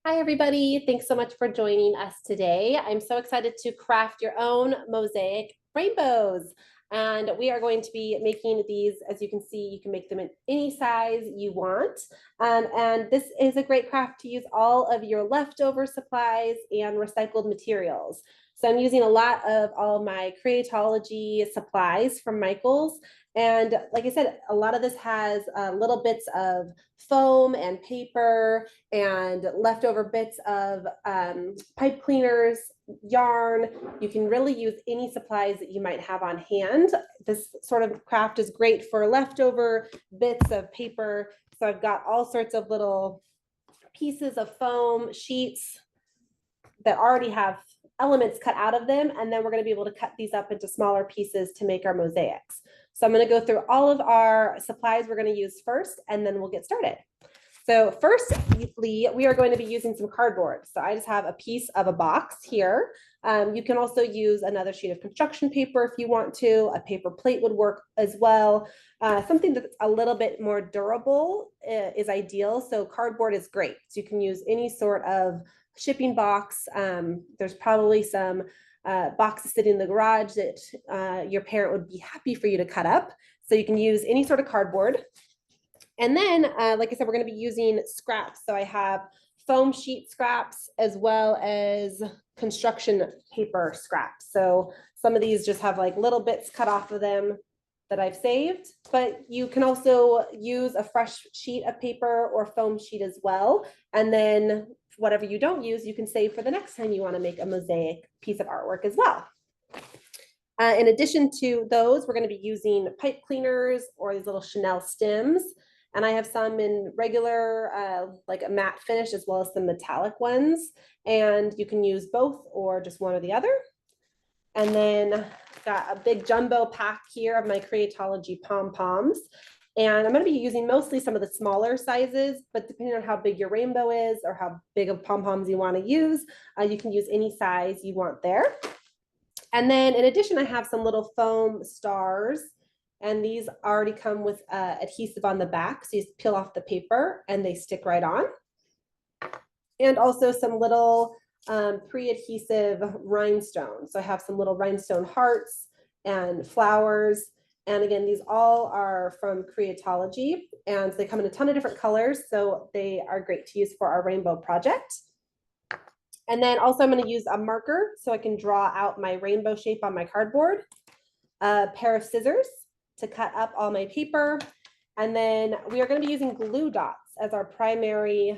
Hi, everybody. Thanks so much for joining us today. I'm so excited to craft your own mosaic rainbows. And we are going to be making these, as you can see, you can make them in any size you want. And this is a great craft to use all of your leftover supplies and recycled materials. So I'm using a lot of all of my Creatology supplies from Michael's. And like I said, a lot of this has little bits of foam and paper and leftover bits of pipe cleaners, yarn. You can really use any supplies that you might have on hand. This sort of craft is great for leftover bits of paper. So I've got all sorts of little pieces of foam, sheets that already have elements cut out of them. And then we're going to be able to cut these up into smaller pieces to make our mosaics. So I'm going to go through all of our supplies we're going to use first, and then we'll get started. So firstly, we are going to be using some cardboard. So I just have a piece of a box here. You can also use another sheet of construction paper if you want to. A paper plate would work as well. Something that's a little bit more durable is ideal. So cardboard is great. So you can use any sort of shipping box. There's probably some boxes sitting in the garage that your parent would be happy for you to cut up. So you can use any sort of cardboard. And then, like I said, we're going to be using scraps. So I have foam sheet scraps as well as construction paper scraps. So some of these just have like little bits cut off of them that I've saved, but you can also use a fresh sheet of paper or foam sheet as well. And then whatever you don't use, you can save for the next time you want to make a mosaic piece of artwork as well. In addition to those, we're going to be using pipe cleaners or these little Chanel stems. And I have some in regular, like a matte finish, as well as some metallic ones. And you can use both or just one or the other. And then got a big jumbo pack here of my Creatology Poms. And I'm going to be using mostly some of the smaller sizes, but depending on how big your rainbow is or how big of pom-poms you want to use, you can use any size you want there. And then in addition, I have some little foam stars. And these already come with adhesive on the back. So you just peel off the paper and they stick right on. And also some little pre-adhesive rhinestones. So I have some little rhinestone hearts and flowers. And again, these all are from Creatology. And they come in a ton of different colors. So they are great to use for our rainbow project. And then also I'm going to use a marker so I can draw out my rainbow shape on my cardboard. A pair of scissors to cut up all my paper. And then we are going to be using glue dots as our primary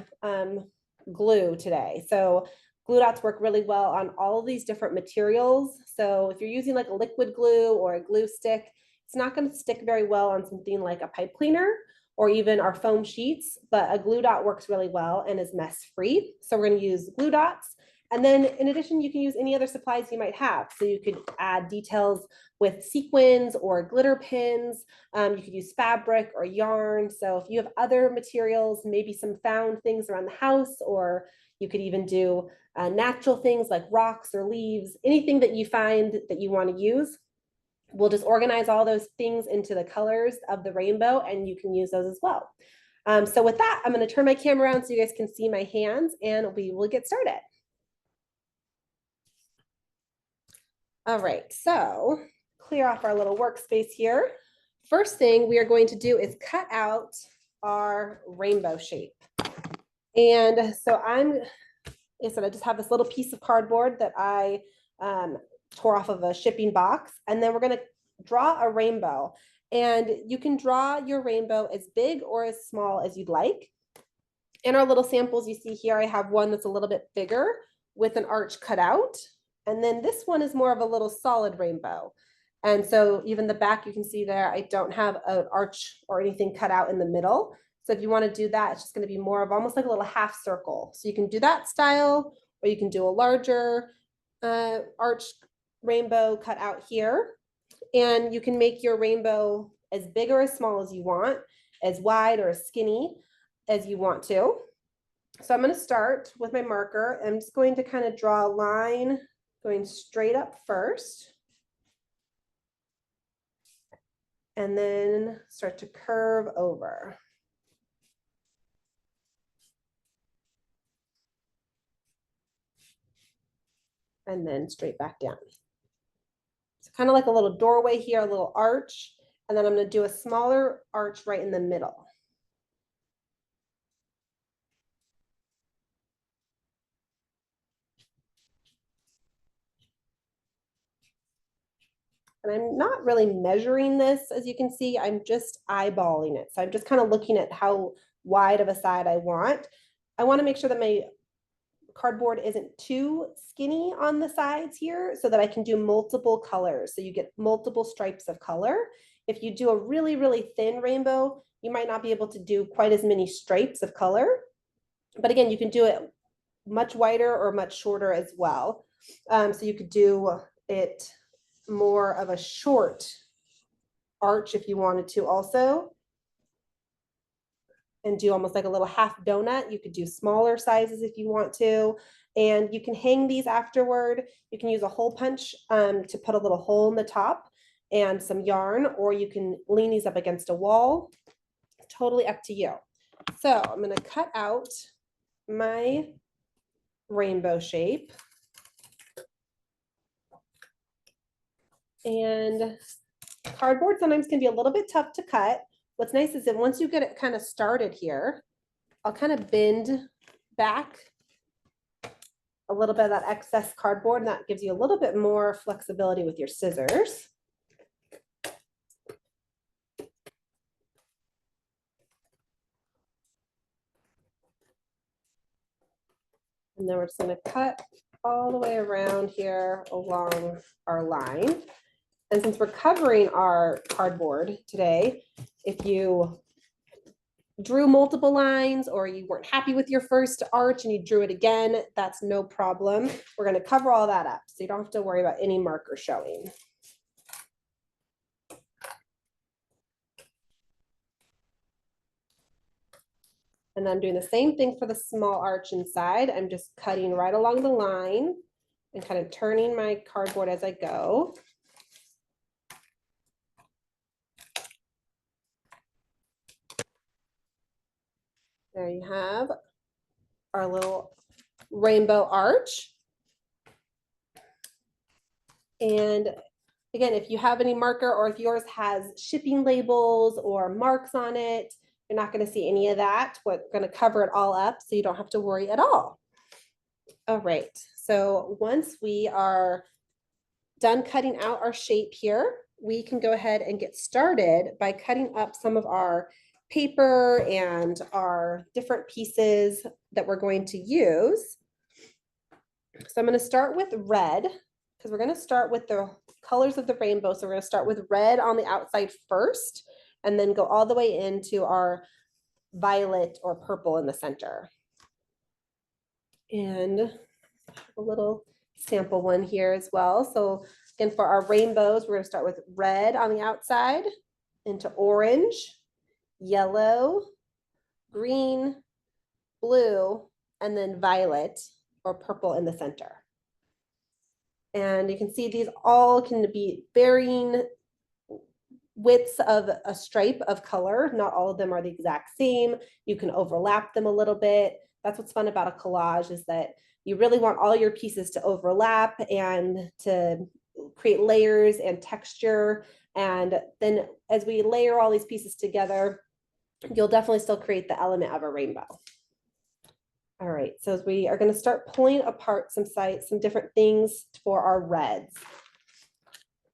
glue today. So glue dots work really well on all of these different materials. So if you're using like a liquid glue or a glue stick, it's not going to stick very well on something like a pipe cleaner or even our foam sheets, but a glue dot works really well and is mess free. So we're going to use glue dots. And then in addition, you can use any other supplies you might have. So you could add details with sequins or glitter pins. You could use fabric or yarn. So if you have other materials, maybe some found things around the house, or you could even do natural things like rocks or leaves, anything that you find that you want to use. We'll just organize all those things into the colors of the rainbow and you can use those as well. So with that, I'm going to turn my camera around so you guys can see my hands and we will get started. All right, so clear off our little workspace here. First thing we are going to do is cut out our rainbow shape. And so I just have this little piece of cardboard that I tore off of a shipping box. And then we're going to draw a rainbow. And you can draw your rainbow as big or as small as you'd like. In our little samples you see here, I have one that's a little bit bigger with an arch cut out. And then this one is more of a little solid rainbow. And so even the back, you can see there, I don't have an arch or anything cut out in the middle. So if you want to do that, it's just going to be more of almost like a little half circle. So you can do that style, or you can do a larger arch rainbow cut out here. And you can make your rainbow as big or as small as you want, as wide or as skinny as you want to. So I'm going to start with my marker. I'm just going to kind of draw a line going straight up first. And then start to curve over. and then straight back down. It's kind of like a little doorway here, a little arch, and then I'm going to do a smaller arch right in the middle. And I'm not really measuring this, as you can see, I'm just eyeballing it. So I'm just kind of looking at how wide of a side I want. I want to make sure that my cardboard isn't too skinny on the sides here so that I can do multiple colors. So you get multiple stripes of color. If you do a really, really thin rainbow, you might not be able to do quite as many stripes of color. But again, you can do it much wider or much shorter as well. So you could do it more of a short arch if you wanted to also, and do almost like a little half donut. You could do smaller sizes if you want to, and you can hang these afterward. You can use a hole punch to put a little hole in the top and some yarn, or you can lean these up against a wall. Totally up to you. So I'm going to cut out my rainbow shape. And cardboard sometimes can be a little bit tough to cut. What's nice is that once you get it kind of started here, I'll kind of bend back a little bit of that excess cardboard, and that gives you a little bit more flexibility with your scissors. And then we're just going to cut all the way around here along our line. And since we're covering our cardboard today, if you drew multiple lines or you weren't happy with your first arch and you drew it again, that's no problem. We're going to cover all that up, so you don't have to worry about any marker showing. And I'm doing the same thing for the small arch inside. I'm just cutting right along the line and kind of turning my cardboard as I go. There you have our little rainbow arch. And again, if you have any marker or if yours has shipping labels or marks on it, you're not going to see any of that. We're going to cover it all up so you don't have to worry at all. All right, so once we are done cutting out our shape here, we can go ahead and get started by cutting up some of our paper and our different pieces that we're going to use. So I'm going to start with red, because we're going to start with the colors of the rainbow. So we're going to start with red on the outside first, and then go all the way into our violet or purple in the center. And a little sample one here as well. So again, for our rainbows, we're going to start with red on the outside, into orange, yellow, green, blue, and then violet or purple in the center. And you can see these all can be varying widths of a stripe of color. Not all of them are the exact same. You can overlap them a little bit. That's what's fun about a collage, is that you really want all your pieces to overlap and to create layers and texture. And then as we layer all these pieces together, you'll definitely still create the element of a rainbow. All right, so as we are going to start pulling apart some different things for our reds.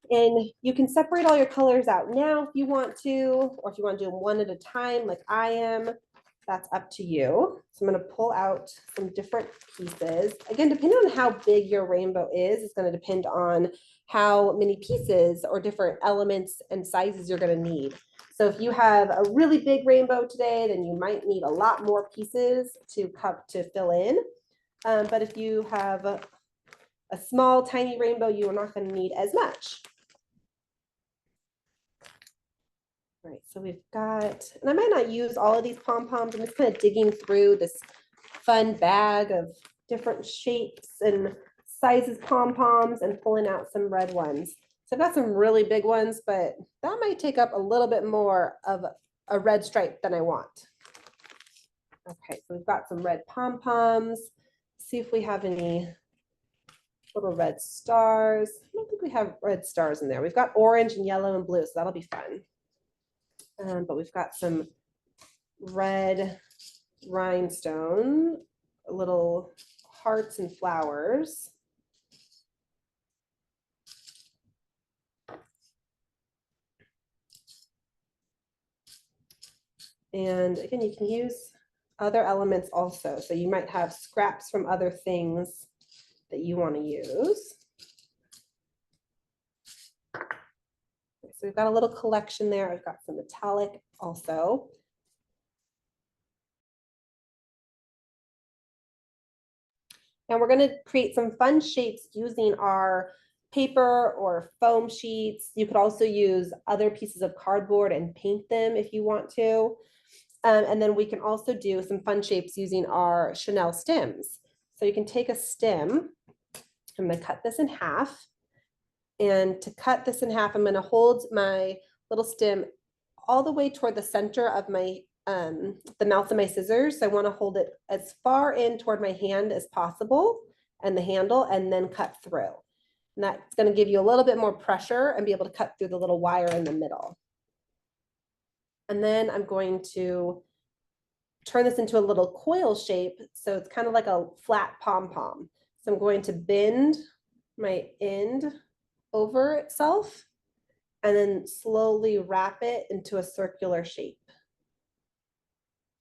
And you can separate all your colors out now if you want to, or if you want to do them one at a time like I am, that's up to you. So I'm going to pull out some different pieces. Again, depending on how big your rainbow is, it's going to depend on how many pieces or different elements and sizes you're going to need. So if you have a really big rainbow today, then you might need a lot more pieces to fill in. But if you have a small, tiny rainbow, you are not going to need as much. All right, so we've got, and I might not use all of these pom-poms. I'm just kind of digging through this fun bag of different shapes and sizes pom-poms and pulling out some red ones. So I've got some really big ones, but that might take up a little bit more of a red stripe than I want. Okay, so we've got some red pom-poms. See if we have any little red stars. I don't think we have red stars in there. We've got orange and yellow and blue, so that'll be fun. But we've got some red rhinestone, little hearts and flowers. And again, you can use other elements also. So you might have scraps from other things that you want to use. So we've got a little collection there. I've got some metallic also. And we're going to create some fun shapes using our paper or foam sheets. You could also use other pieces of cardboard and paint them if you want to. And then we can also do some fun shapes using our Chanel stems. So you can take a stem. I'm going to cut this in half. And to cut this in half, I'm going to hold my little stem all the way toward the center of my the mouth of my scissors. So I want to hold it as far in toward my hand as possible and the handle, and then cut through. And that's going to give you a little bit more pressure and be able to cut through the little wire in the middle. And then I'm going to turn this into a little coil shape. So it's kind of like a flat pom-pom. So I'm going to bend my end over itself and then slowly wrap it into a circular shape.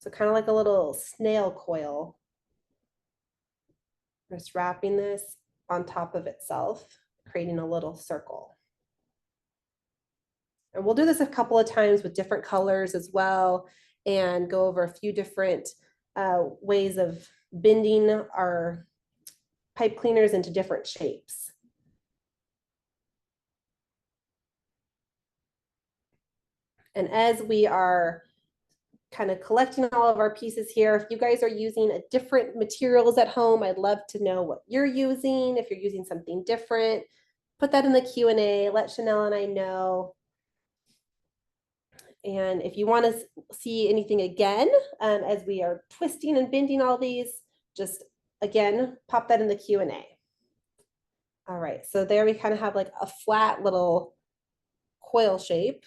So kind of like a little snail coil. Just wrapping this on top of itself, creating a little circle. And we'll do this a couple of times with different colors as well, and go over a few different ways of bending our pipe cleaners into different shapes. And as we are kind of collecting all of our pieces here, if you guys are using different materials at home, I'd love to know what you're using. If you're using something different, put that in the Q&A, let Chanel and I know. And if you want to see anything again, as we are twisting and bending all these, just again, pop that in the Q&A. All right, so there we kind of have like a flat little coil shape.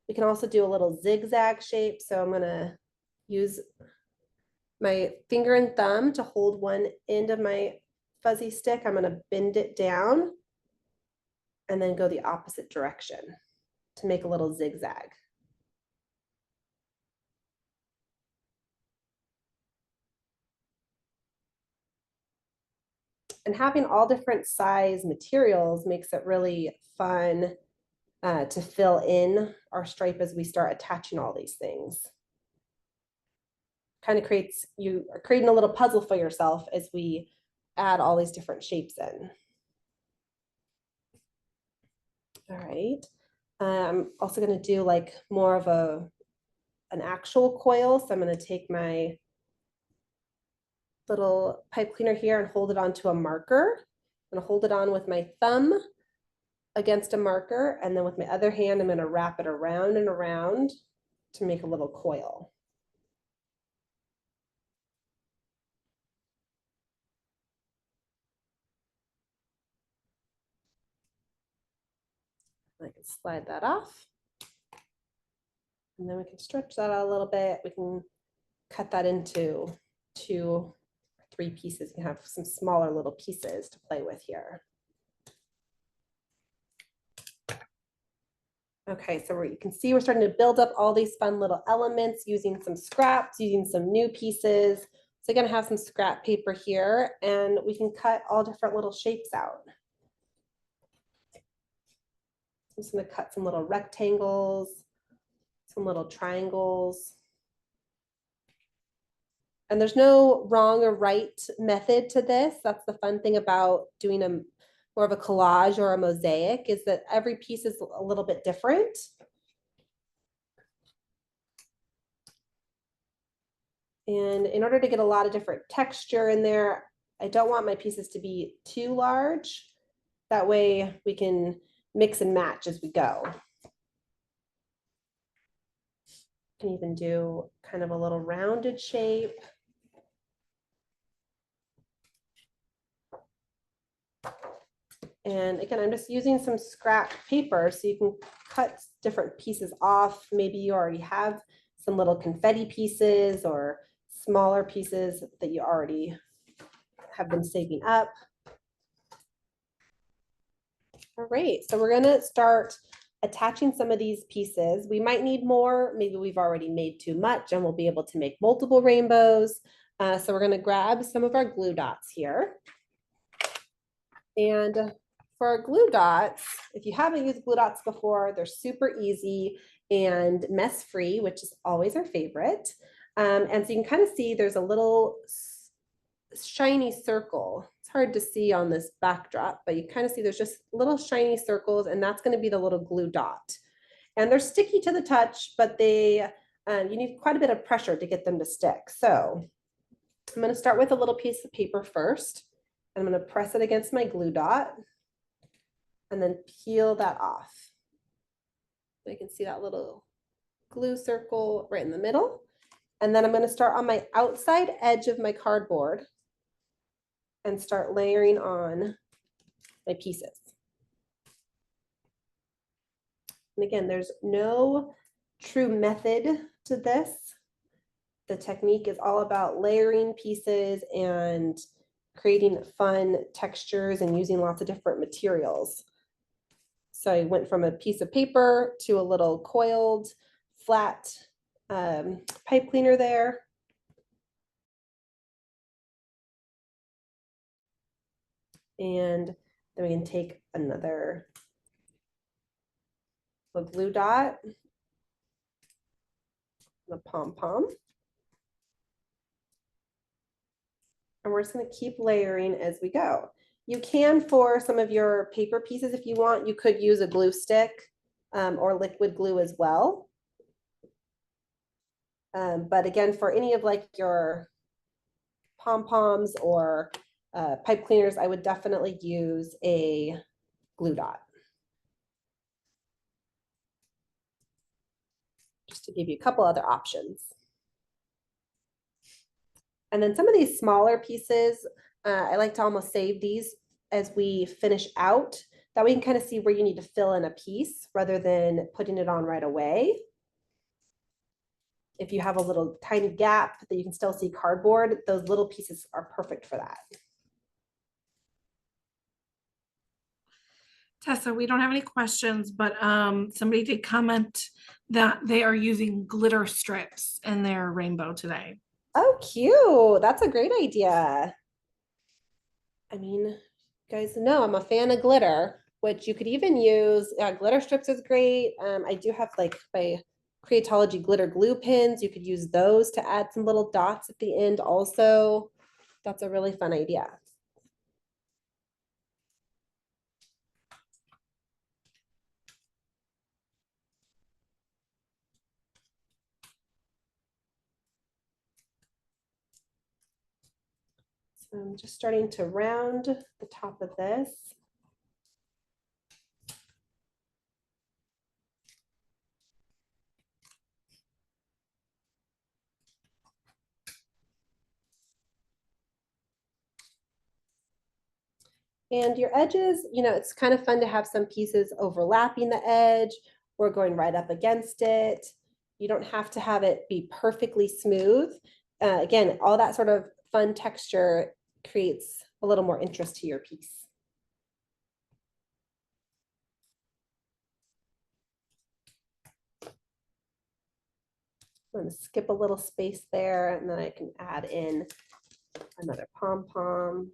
We can also do a little zigzag shape. So I'm gonna use my finger and thumb to hold one end of my fuzzy stick. I'm gonna bend it down and then go the opposite direction to make a little zigzag. And having all different size materials makes it really fun to fill in our stripe as we start attaching all these things. Kind of creates, you are creating a little puzzle for yourself as we add all these different shapes in. All right. I'm also going to do like more of an actual coil. So I'm going to take my little pipe cleaner here and hold it onto a marker. I'm going to hold it on with my thumb against a marker, and then with my other hand, I'm going to wrap it around and around to make a little coil. I can slide that off. And then we can stretch that out a little bit. We can cut that into 2 or 3 pieces. You can have some smaller little pieces to play with here. Okay, so you can see we're starting to build up all these fun little elements using some scraps, using some new pieces. So I'm gonna have some scrap paper here, and we can cut all different little shapes out. I'm just gonna cut some little rectangles, some little triangles. And there's no wrong or right method to this. That's the fun thing about doing more of a collage or a mosaic, is that every piece is a little bit different. And in order to get a lot of different texture in there, I don't want my pieces to be too large. That way we can mix and match as we go. You can even do kind of a little rounded shape. And again, I'm just using some scrap paper so you can cut different pieces off. Maybe you already have some little confetti pieces or smaller pieces that you already have been saving up. All right, so we're gonna start attaching some of these pieces. We might need more, maybe we've already made too much and we'll be able to make multiple rainbows. So we're gonna grab some of our glue dots here. And for our glue dots, if you haven't used glue dots before, they're super easy and mess-free, which is always our favorite. And so you can kind of see there's a little shiny circle. It's hard to see on this backdrop, but you kind of see there's just little shiny circles, and that's going to be the little glue dot. And they're sticky to the touch, but they you need quite a bit of pressure to get them to stick. So I'm going to start with a little piece of paper first. I'm going to press it against my glue dot and then peel that off. So you can see that little glue circle right in the middle. And then I'm going to start on my outside edge of my cardboard and start layering on my pieces. And again, there's no true method to this. The technique is all about layering pieces and creating fun textures and using lots of different materials. So I went from a piece of paper to a little coiled flat pipe cleaner there. And then we can take another glue dot, the pom-pom. And we're just going to keep layering as we go. You can, for some of your paper pieces, if you want, you could use a glue stick or liquid glue as well. But again, for any of like your pom-poms or pipe cleaners, I would definitely use a glue dot. Just to give you a couple other options. And then some of these smaller pieces, I like to almost save these as we finish out. That way you can kind of see where you need to fill in a piece rather than putting it on right away. If you have a little tiny gap that you can still see cardboard, those little pieces are perfect for that. Tessa, we don't have any questions, but somebody did comment that they are using glitter strips in their rainbow today. Oh, cute. That's a great idea. I mean, you guys know I'm a fan of glitter, which you could even use. Glitter strips is great. I do have like my Creatology glitter glue pins. You could use those to add some little dots at the end also. That's a really fun idea. So I'm just starting to round the top of this. And your edges, you know, it's kind of fun to have some pieces overlapping the edge or going right up against it. You don't have to have it be perfectly smooth. Again, all that sort of fun texture creates a little more interest to your piece. I'm going to skip a little space there, and then I can add in another pom-pom.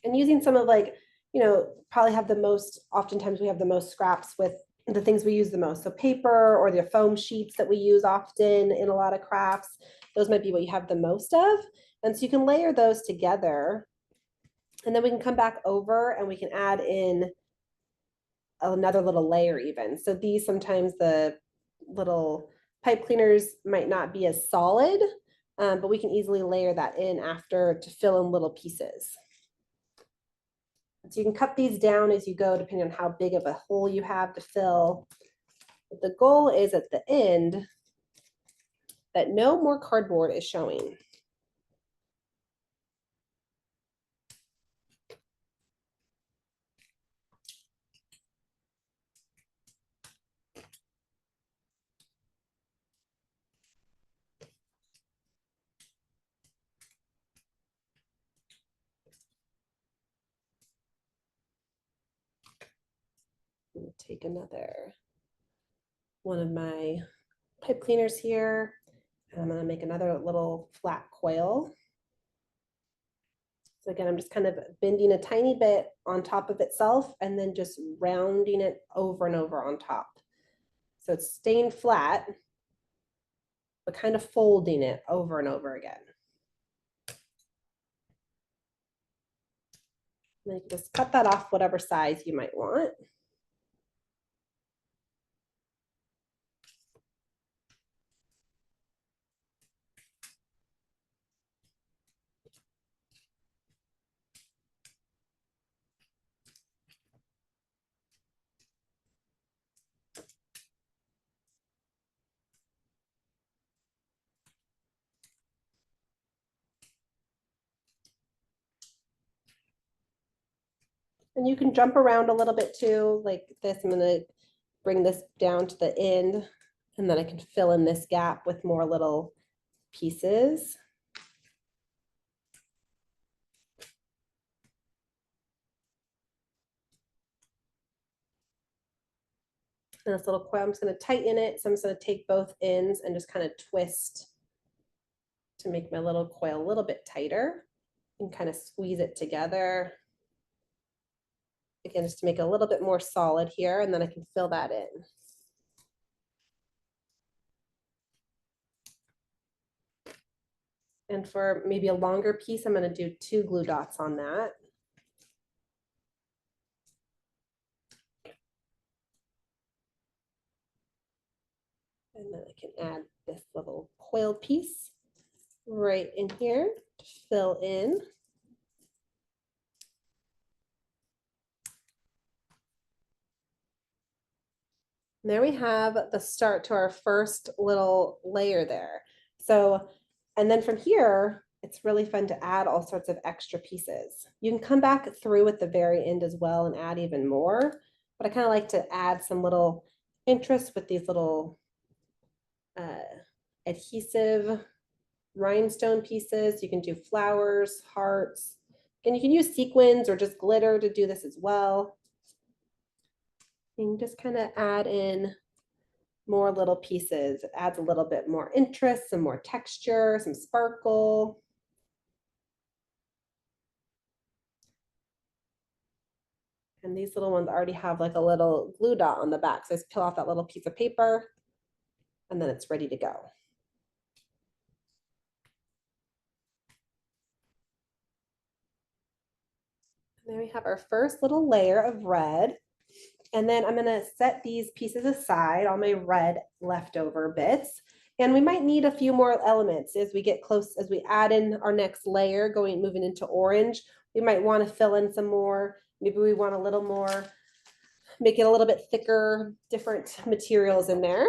And using some of like, you know, probably have the most, oftentimes we have the most scraps with the things we use the most. So paper or the foam sheets that we use often in a lot of crafts, those might be what you have the most of. And so you can layer those together. And then we can come back over and we can add in another little layer even. So these, sometimes the little pipe cleaners might not be as solid, but we can easily layer that in after to fill in little pieces. So you can cut these down as you go, depending on how big of a hole you have to fill. But the goal is at the end that no more cardboard is showing. take another one of my pipe cleaners here, and I'm gonna make another little flat coil. So again, I'm just kind of bending a tiny bit on top of itself and then just rounding it over and over on top. So it's staying flat, but kind of folding it over and over again. And then you can just cut that off whatever size you might want. And you can jump around a little bit too, like this. I'm gonna bring this down to the end, and then I can fill in this gap with more little pieces. And this little coil, I'm just gonna tighten it. So I'm just gonna take both ends and just kind of twist to make my little coil a little bit tighter and kind of squeeze it together. Again, just to make it a little bit more solid here, and then I can fill that in. And for maybe a longer piece, I'm gonna do 2 glue dots on that. And then I can add this little coiled piece right in here to fill in. And there we have the start to our first little layer there. So, and then from here, it's really fun to add all sorts of extra pieces. You can come back through at the very end as well and add even more, but I kind of like to add some little interest with these little adhesive rhinestone pieces. You can do flowers, hearts, and you can use sequins or just glitter to do this as well. You can just kind of add in more little pieces. It adds a little bit more interest, some more texture, some sparkle. And these little ones already have like a little glue dot on the back. So just peel off that little piece of paper and then it's ready to go. And there we have our first little layer of red. And then I'm gonna set these pieces aside, all my red leftover bits. And we might need a few more elements as we get close, as we add in our next layer, moving into orange. We might wanna fill in some more. Maybe we want a little more, make it a little bit thicker, different materials in there.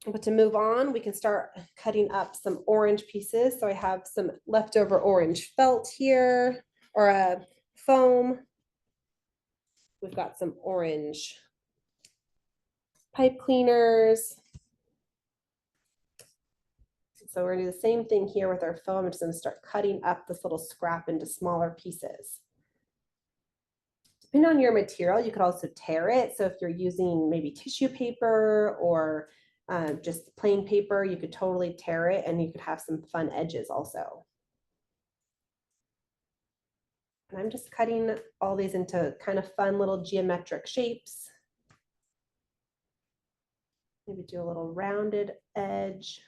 But to move on, we can start cutting up some orange pieces. So I have some leftover orange felt here, or a foam. We've got some orange pipe cleaners. So we're gonna do the same thing here with our foam. I'm just gonna start cutting up this little scrap into smaller pieces. Depending on your material, you could also tear it. So if you're using maybe tissue paper or just plain paper, you could totally tear it and you could have some fun edges also. And I'm just cutting all these into kind of fun little geometric shapes. Maybe do a little rounded edge.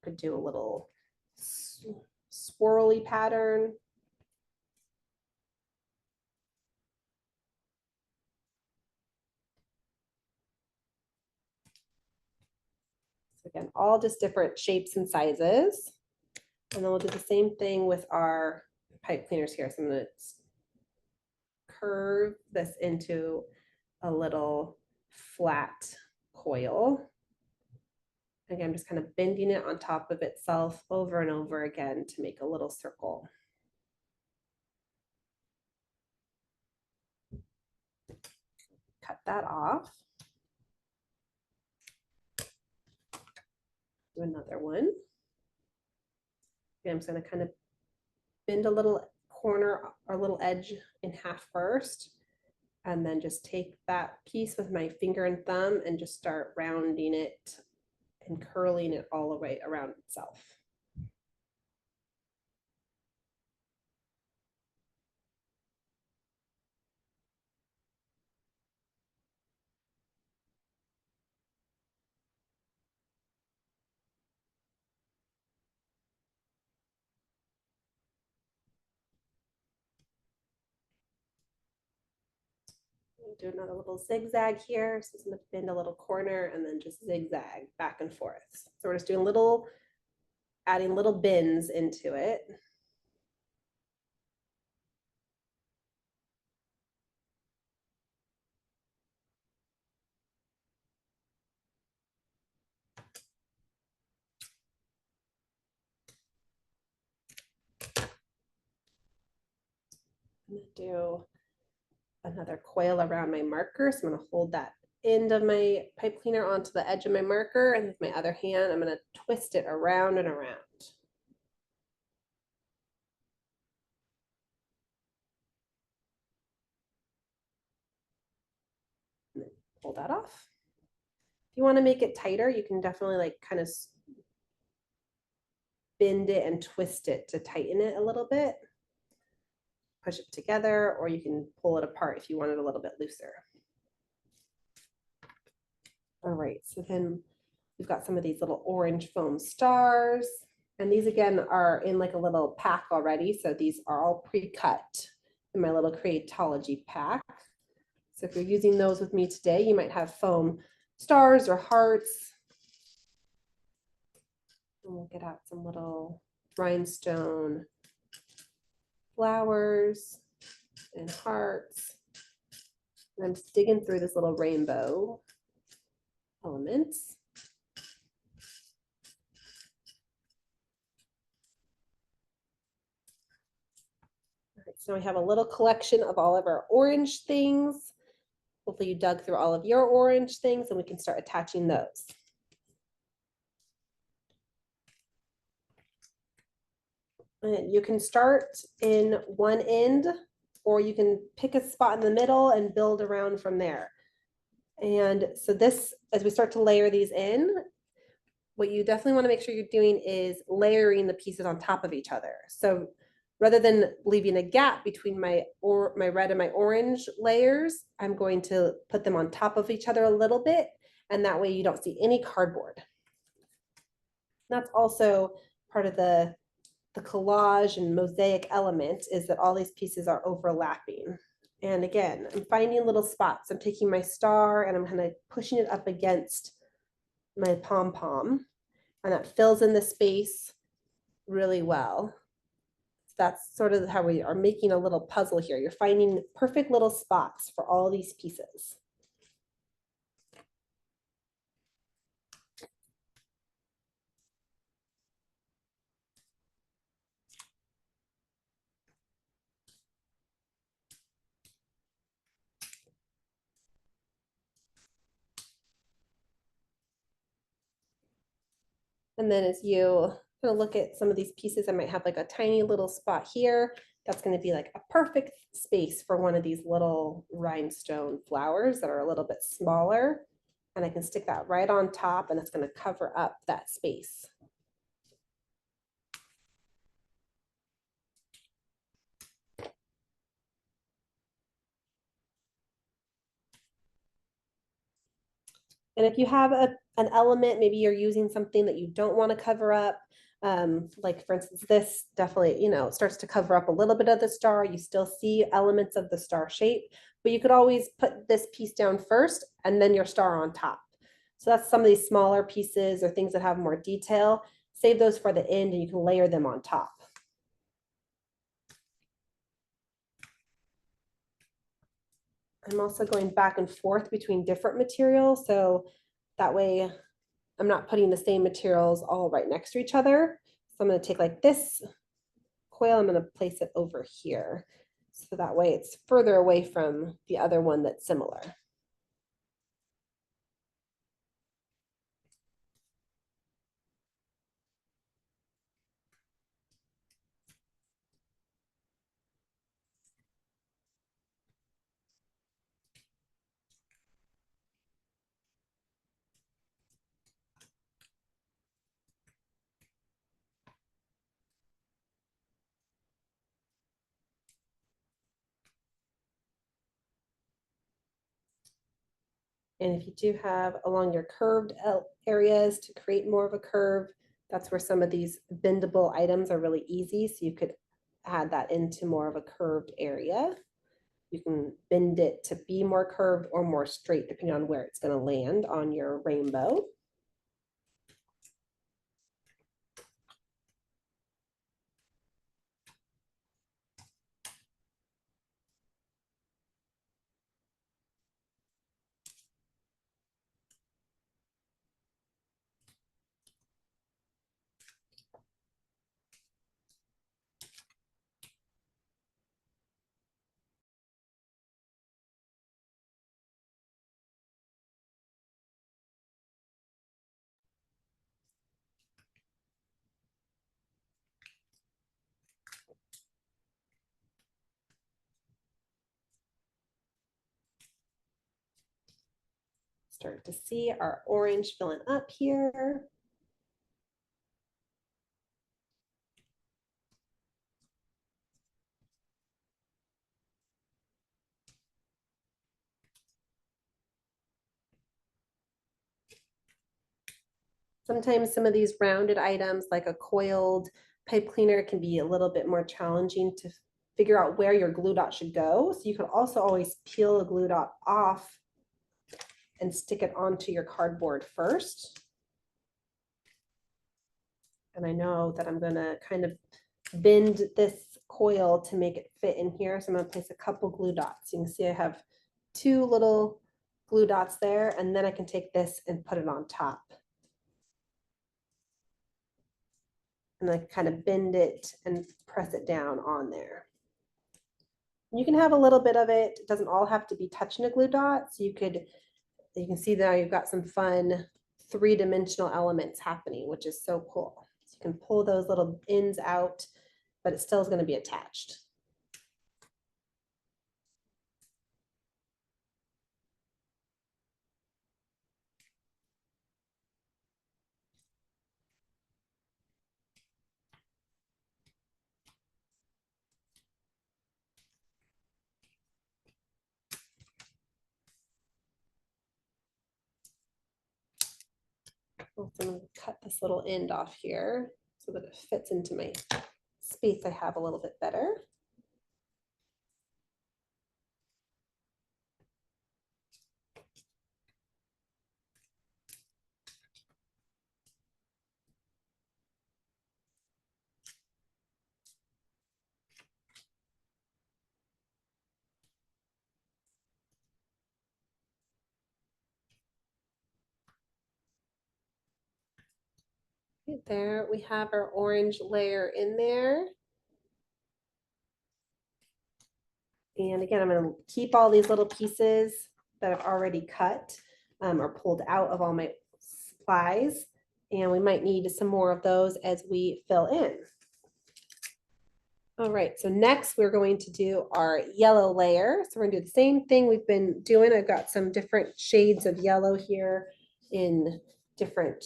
Could do a little swirly pattern. So again, all just different shapes and sizes. And then we'll do the same thing with our pipe cleaners here. So I'm going to curve this into a little flat coil. Again, I'm just kind of bending it on top of itself over and over again to make a little circle. Cut that off. Do another one. And I'm just going to kind of bend a little corner, our little edge in half first, and then just take that piece with my finger and thumb and just start rounding it and curling it all the way around itself. Do another little zigzag here. So it's going to bend a little corner and then just zigzag back and forth. So we're just doing adding little bends into it. I'm going to do another coil around my marker. So I'm going to hold that end of my pipe cleaner onto the edge of my marker, and with my other hand, I'm going to twist it around and around. And then pull that off. If you want to make it tighter, you can definitely like kind of bend it and twist it to tighten it a little bit. Push it together, or you can pull it apart if you want it a little bit looser. All right, so then we've got some of these little orange foam stars. And these again are in like a little pack already. So these are all pre-cut in my little Creatology pack. So if you're using those with me today, you might have foam stars or hearts. And we'll get out some little rhinestone flowers and hearts. And I'm just digging through this little rainbow elements. All right, so we have a little collection of all of our orange things. Hopefully you dug through all of your orange things and we can start attaching those. And you can start in one end, or you can pick a spot in the middle and build around from there. And so this, as we start to layer these in, what you definitely want to make sure you're doing is layering the pieces on top of each other. So rather than leaving a gap between my red and my orange layers, I'm going to put them on top of each other a little bit, and that way you don't see any cardboard. That's also part of the collage and mosaic element, is that all these pieces are overlapping. And again, I'm finding little spots. I'm taking my star and I'm kind of pushing it up against my pom-pom, and that fills in the space really well. So that's sort of how we are making a little puzzle here. You're finding perfect little spots for all these pieces. And then as you kind of look at some of these pieces, I might have like a tiny little spot here. That's going to be like a perfect space for one of these little rhinestone flowers that are a little bit smaller. And I can stick that right on top, and it's going to cover up that space. And if you have an element, maybe you're using something that you don't want to cover up, like for instance, this definitely, starts to cover up a little bit of the star. You still see elements of the star shape, but you could always put this piece down first and then your star on top. So that's some of these smaller pieces or things that have more detail. Save those for the end and you can layer them on top. I'm also going back and forth between different materials. So that way I'm not putting the same materials all right next to each other. So I'm going to take like this coil, I'm going to place it over here. So that way it's further away from the other one that's similar. And if you do have along your curved areas to create more of a curve, that's where some of these bendable items are really easy. So you could add that into more of a curved area. You can bend it to be more curved or more straight, depending on where it's going to land on your rainbow. Start to see our orange filling up here. Sometimes some of these rounded items, like a coiled pipe cleaner, can be a little bit more challenging to figure out where your glue dot should go. So you can also always peel a glue dot off and stick it onto your cardboard first. And I know that I'm gonna kind of bend this coil to make it fit in here. So I'm gonna place a couple glue dots. You can see I have two little glue dots there, and then I can take this and put it on top. And I kind of bend it and press it down on there. You can have a little bit of it. It doesn't all have to be touching a glue dot. So you can see now you've got some fun three-dimensional elements happening, which is so cool. So you can pull those little ends out, but it still is going to be attached. Also, I'm going to cut this little end off here so that it fits into my space I have a little bit better. Right there, we have our orange layer in there. And again, I'm going to keep all these little pieces that I've already cut or pulled out of all my supplies. And we might need some more of those as we fill in. All right, so next we're going to do our yellow layer. So we're gonna do the same thing we've been doing. I've got some different shades of yellow here in different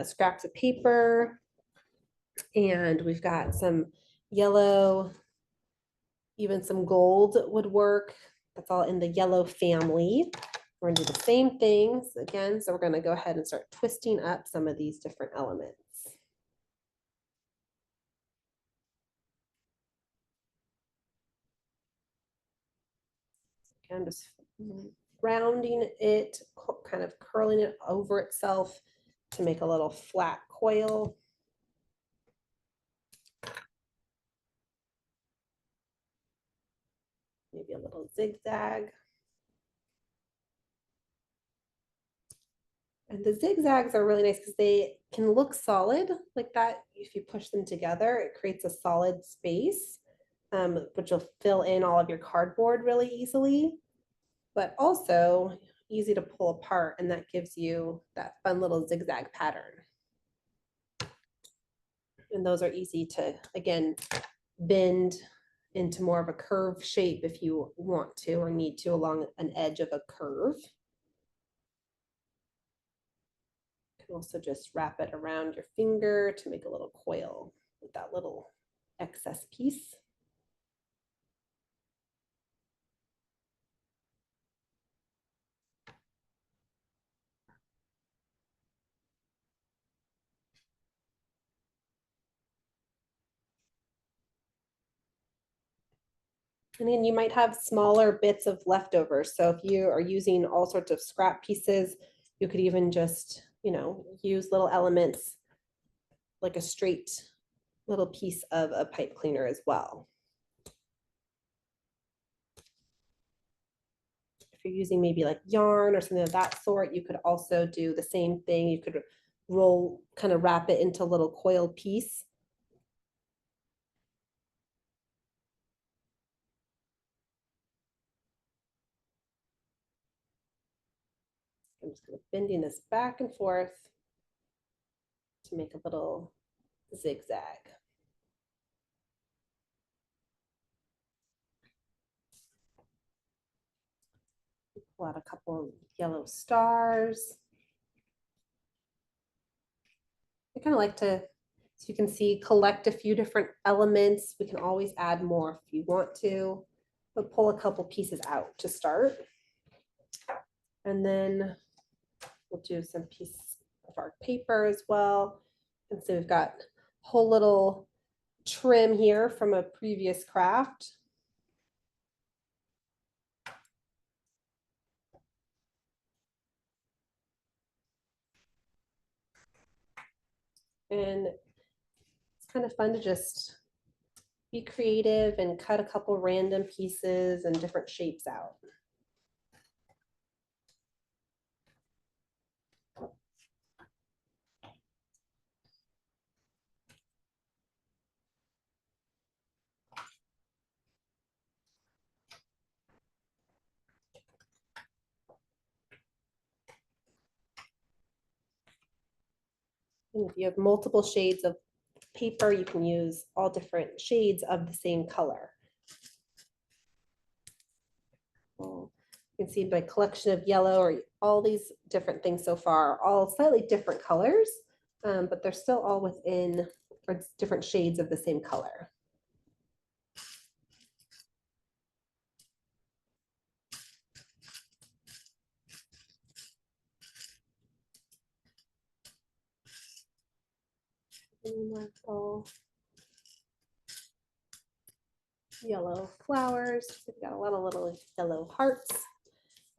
scraps of paper. And we've got some yellow, even some gold would work. That's all in the yellow family. We're gonna do the same things again. So we're gonna go ahead and start twisting up some of these different elements. And just rounding it, kind of curling it over itself to make a little flat coil. Maybe a little zigzag. And the zigzags are really nice because they can look solid like that. If you push them together, it creates a solid space, which will fill in all of your cardboard really easily, but also easy to pull apart. And that gives you that fun little zigzag pattern. And those are easy to, again, bend into more of a curve shape if you want to or need to along an edge of a curve. You can also just wrap it around your finger to make a little coil with that little excess piece. And then you might have smaller bits of leftovers. So if you are using all sorts of scrap pieces, you could even just, use little elements like a straight little piece of a pipe cleaner as well. If you're using maybe like yarn or something of that sort, you could also do the same thing. You could kind of wrap it into a little coiled piece. I'm just kind of bending this back and forth to make a little zigzag. Pull out a couple of yellow stars. I kind of like to, so you can see, collect a few different elements. We can always add more if you want to, but pull a couple pieces out to start. And then we'll do some pieces of our paper as well. And so we've got a whole little trim here from a previous craft. And it's kind of fun to just be creative and cut a couple random pieces and different shapes out. And if you have multiple shades of paper, you can use all different shades of the same color. Well, you can see my collection of yellow, or all these different things so far, all slightly different colors, but they're still all within, or different shades of the same color. All yellow flowers. We've got a lot of little yellow hearts.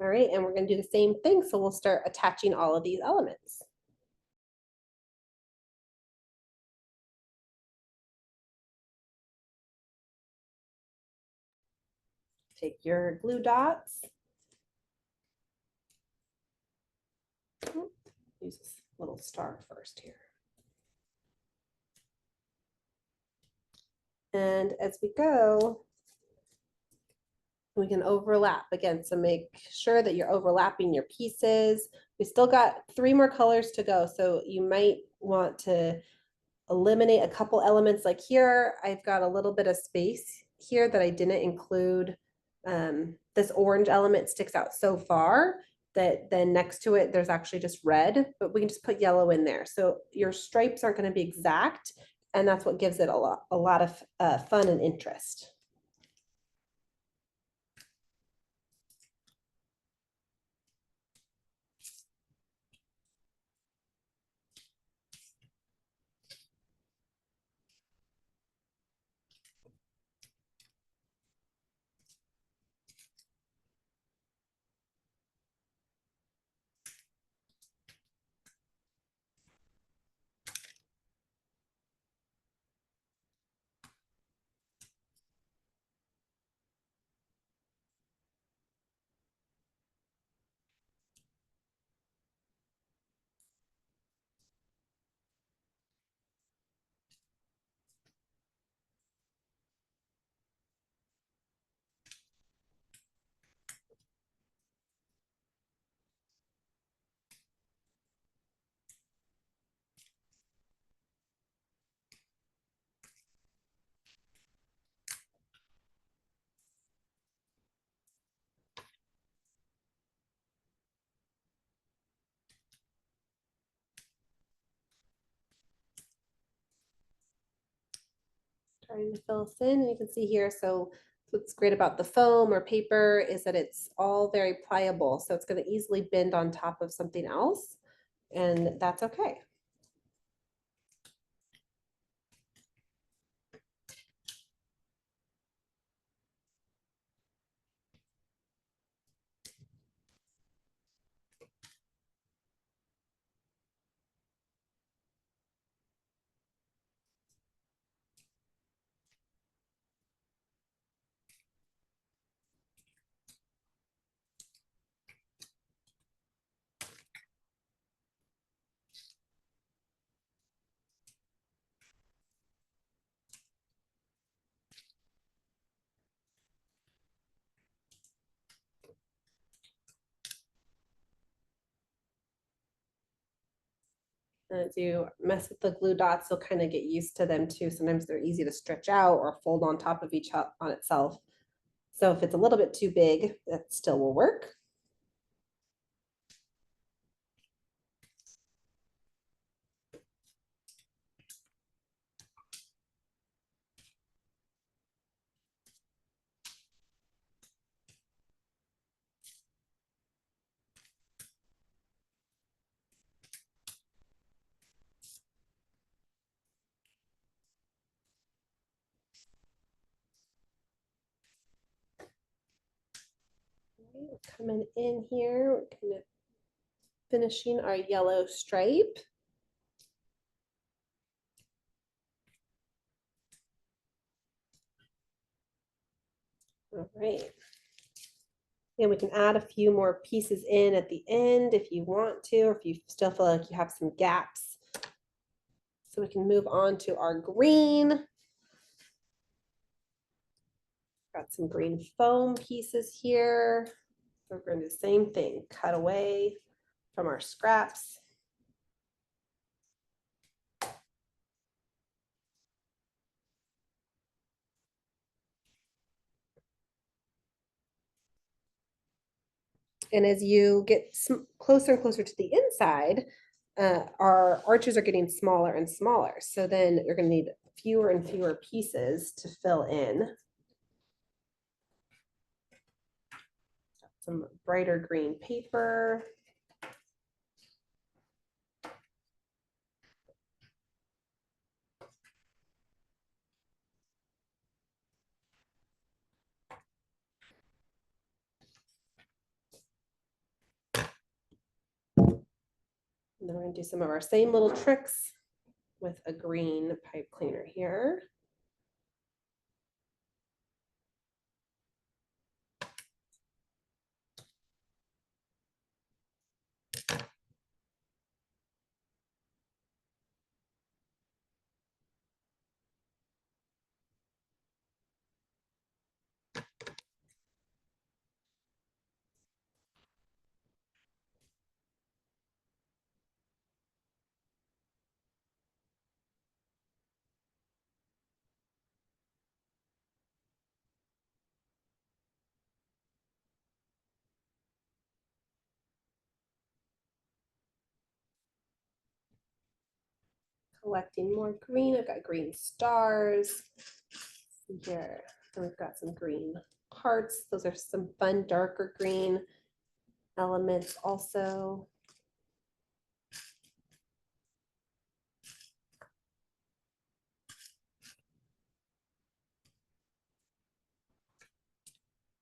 All right, and we're going to do the same thing. So we'll start attaching all of these elements. Take your glue dots. Use this little star first here. And as we go, we can overlap again. So make sure that you're overlapping your pieces. We still got 3 more colors to go. So you might want to eliminate a couple elements. Like here, I've got a little bit of space here that I didn't include. This orange element sticks out so far that then next to it, there's actually just red, but we can just put yellow in there. So your stripes aren't going to be exact. And that's what gives it a lot of fun and interest. Starting to fill this in, and you can see here, so what's great about the foam or paper is that it's all very pliable, so it's going to easily bend on top of something else, and that's okay. And as you mess with the glue dots, you'll kind of get used to them too. Sometimes they're easy to stretch out or fold on top of each on itself. So if it's a little bit too big, that still will work. Coming in here, we're kind of finishing our yellow stripe. All right. And we can add a few more pieces in at the end if you want to, or if you still feel like you have some gaps. So we can move on to our green. Got some green foam pieces here. So we're going to do the same thing, cut away from our scraps. And as you get closer and closer to the inside, our arches are getting smaller and smaller. So then you're going to need fewer and fewer pieces to fill in. Some brighter green paper. And then we're going to do some of our same little tricks with a green pipe cleaner here. Collecting more green. I've got green stars here. And we've got some green hearts. Those are some fun darker green elements also.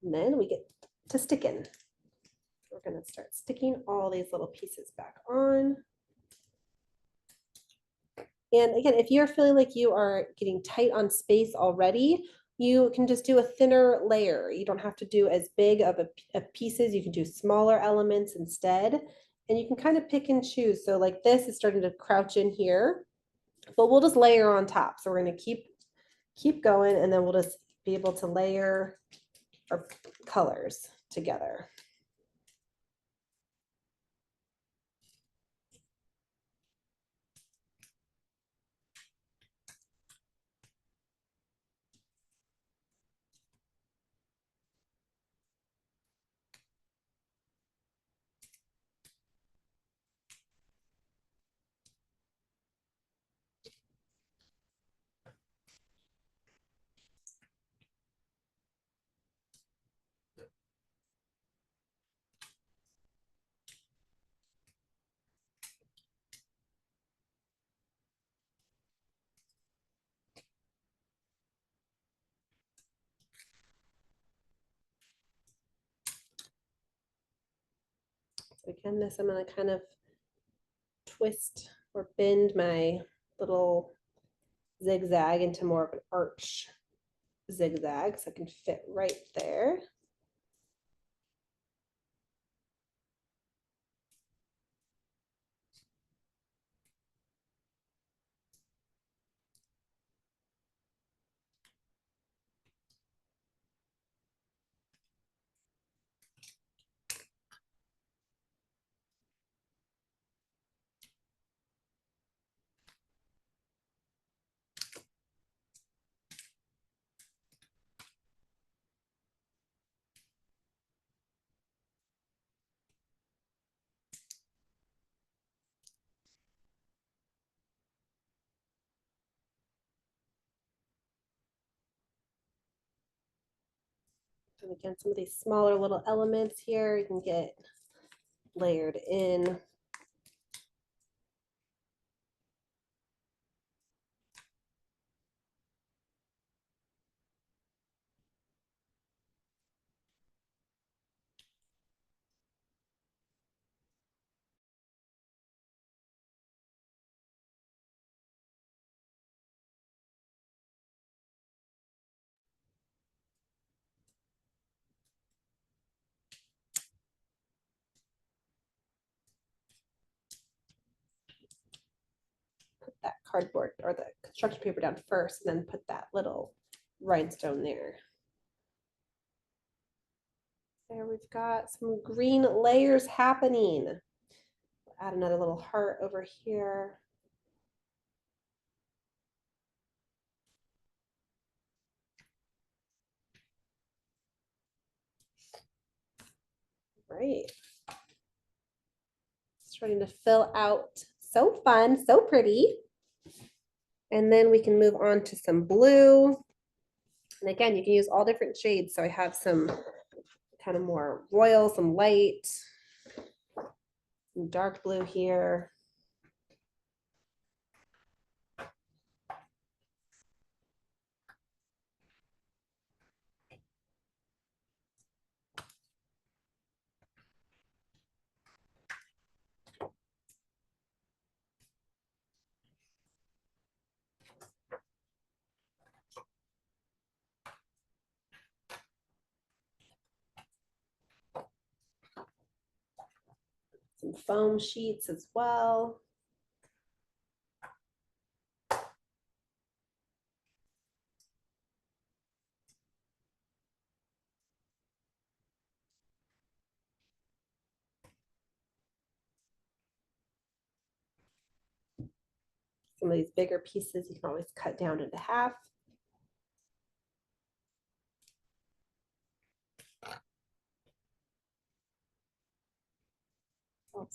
And then we get to sticking. We're going to start sticking all these little pieces back on. And again, if you're feeling like you are getting tight on space already, you can just do a thinner layer. You don't have to do as big of pieces. You can do smaller elements instead. And you can kind of pick and choose. So like this is starting to crouch in here, but we'll just layer on top. So we're going to keep going, and then we'll just be able to layer our colors together. Again, this I'm going to kind of twist or bend my little zigzag into more of an arch zigzag so it can fit right there. And again, some of these smaller little elements here, you can get layered in. Put that cardboard or the construction paper down first, and then put that little rhinestone there. There we've got some green layers happening. Add another little heart over here. Right. Starting to fill out. So fun, so pretty. And then we can move on to some blue. And again, you can use all different shades. So I have some kind of more royal, some light, some dark blue here. Some foam sheets as well. Some of these bigger pieces you can always cut down into half.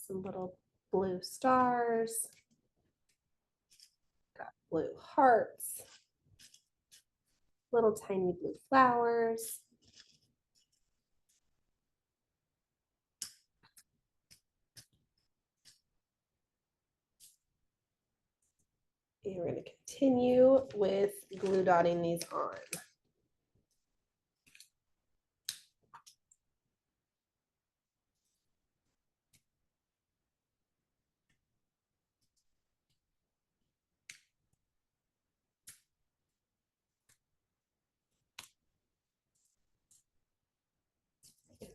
Some little blue stars. Got blue hearts. Little tiny blue flowers. And we're going to continue with glue dotting these on.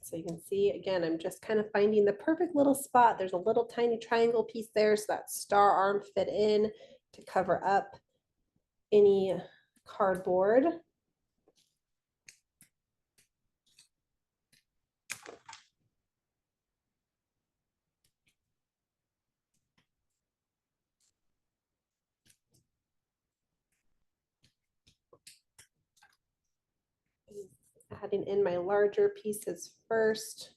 So you can see, again, I'm just kind of finding the perfect little spot. There's a little tiny triangle piece there, so that star arm fit in to cover up any cardboard. Adding in my larger pieces first.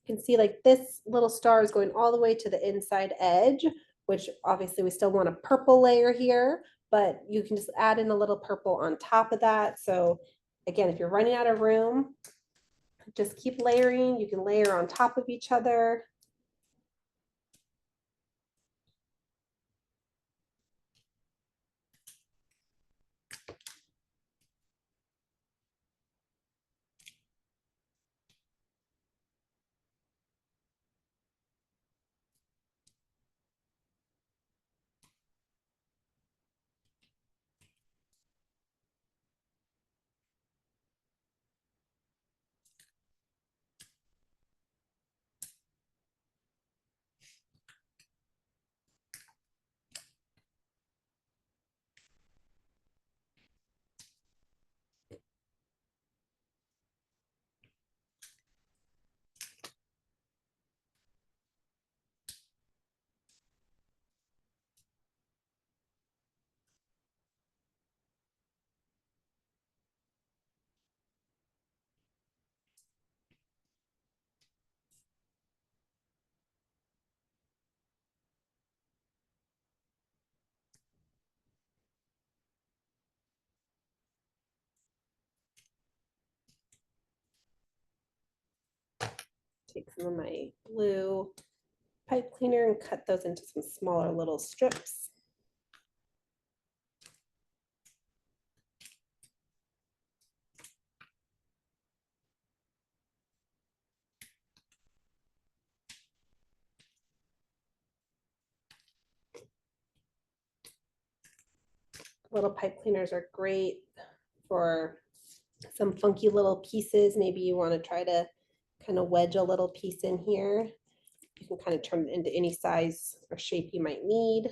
You can see like this little star is going all the way to the inside edge, which obviously we still want a purple layer here, but you can just add in a little purple on top of that. So again, if you're running out of room, just keep layering. You can layer on top of each other. Take some of my blue pipe cleaner and cut those into some smaller little strips. Little pipe cleaners are great for some funky little pieces. Maybe you want to try to kind of wedge a little piece in here. You can kind of turn it into any size or shape you might need.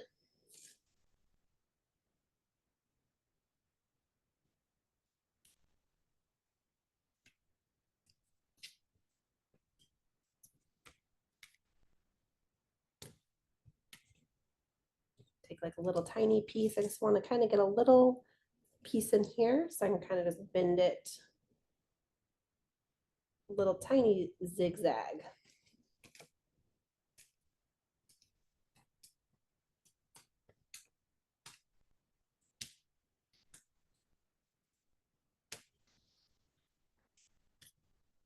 Take like a little tiny piece. I just want to kind of get a little piece in here so I can kind of just bend it a little tiny zigzag.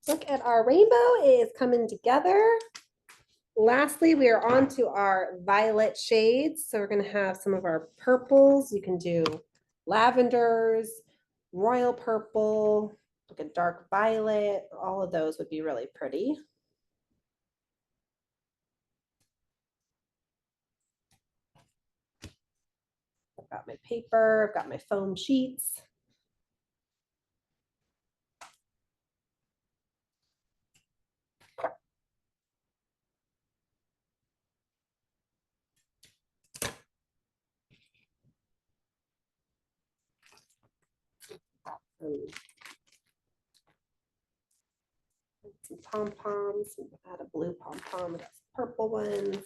Look at our rainbow, it is coming together. Lastly, we are on to our violet shades. So we're gonna have some of our purples. You can do lavenders, royal purple, like a dark violet. All of those would be really pretty. I've got my paper, I've got my foam sheets. Some pom-poms, add a blue pom-pom, got some purple ones.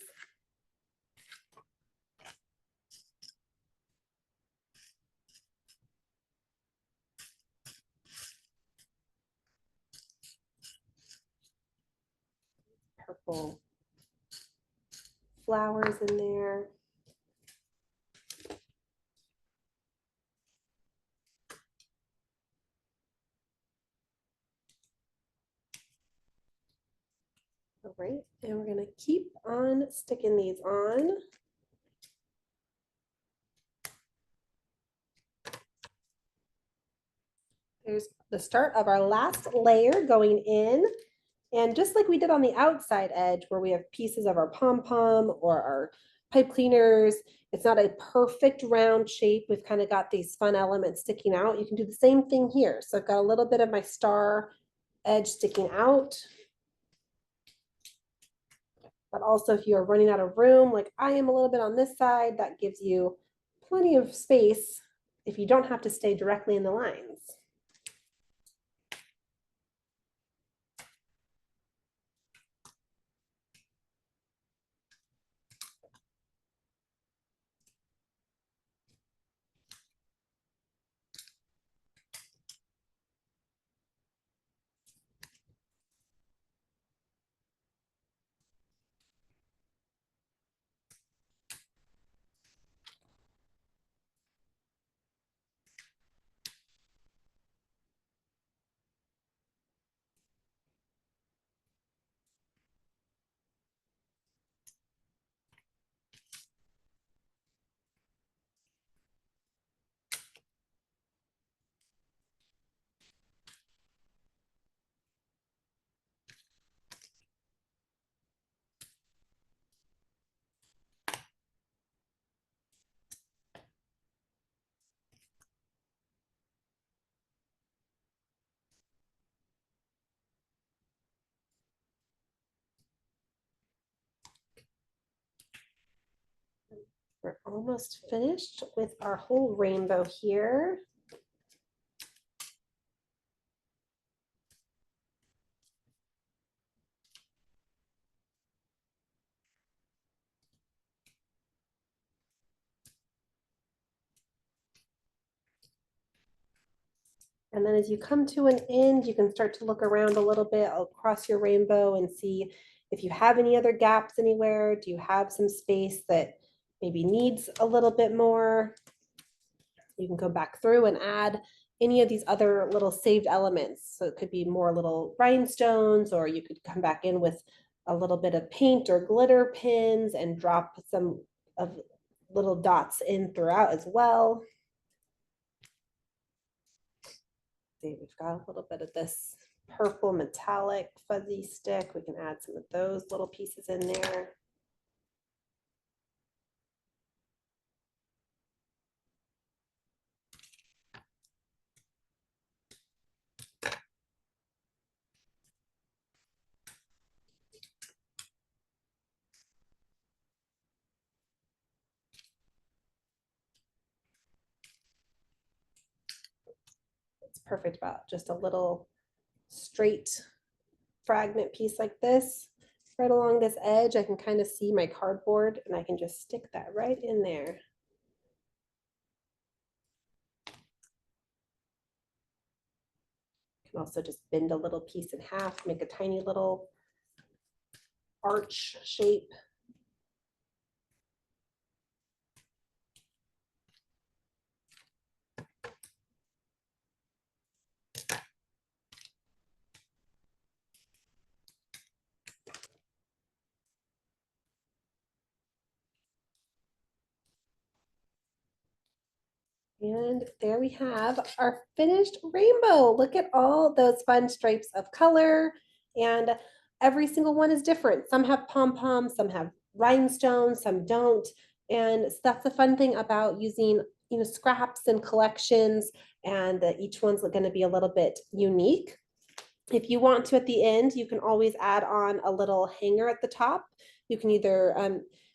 Purple flowers in there. All right, and we're gonna keep on sticking these on. There's the start of our last layer going in. And just like we did on the outside edge where we have pieces of our pom-pom or our pipe cleaners, it's not a perfect round shape. We've kind of got these fun elements sticking out. You can do the same thing here. So I've got a little bit of my star edge sticking out. But also if you're running out of room, like I am a little bit on this side, that gives you plenty of space if you don't have to stay directly in the lines. We're almost finished with our whole rainbow here. And then as you come to an end, you can start to look around a little bit across your rainbow and see if you have any other gaps anywhere. Do you have some space that maybe needs a little bit more? You can go back through and add any of these other little saved elements. So it could be more little rhinestones, or you could come back in with a little bit of paint or glitter pins and drop some of little dots in throughout as well. See, we've got a little bit of this purple metallic fuzzy stick. We can add some of those little pieces in there. It's perfect about just a little straight fragment piece like this. Right along this edge, I can kind of see my cardboard and I can just stick that right in there. You can also just bend a little piece in half, make a tiny little arch shape. And there we have our finished rainbow. Look at all those fun stripes of color, and every single one is different. Some have pom-poms, some have rhinestones, some don't. And that's the fun thing about using, scraps and collections, and each one's going to be a little bit unique. If you want to at the end, you can always add on a little hanger at the top. You can either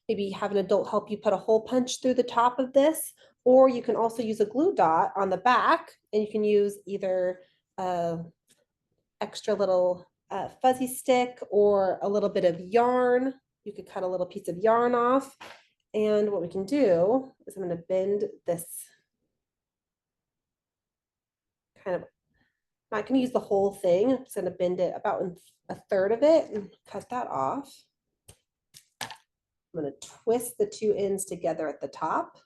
maybe have an adult help you put a hole punch through the top of this, or you can also use a glue dot on the back, and you can use either extra little fuzzy stick or a little bit of yarn. You could cut a little piece of yarn off. And what we can do is I'm going to bend this kind of, I'm not going to use the whole thing. I'm just going to bend it about a third of it and cut that off. I'm going to twist the two ends together at the top.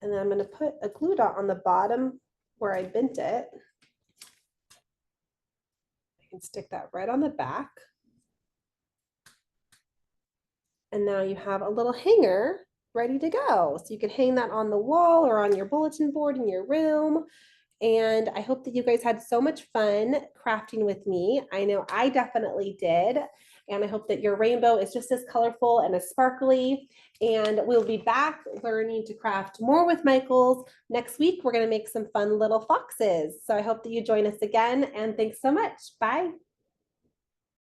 And then I'm going to put a glue dot on the bottom where I bent it. I can stick that right on the back. And now you have a little hanger ready to go. So you can hang that on the wall or on your bulletin board in your room. And I hope that you guys had so much fun crafting with me. I know I definitely did. And I hope that your rainbow is just as colorful and as sparkly. And we'll be back learning to craft more with Michaels. Next week, we're going to make some fun little foxes. So I hope that you join us again. And thanks so much. Bye.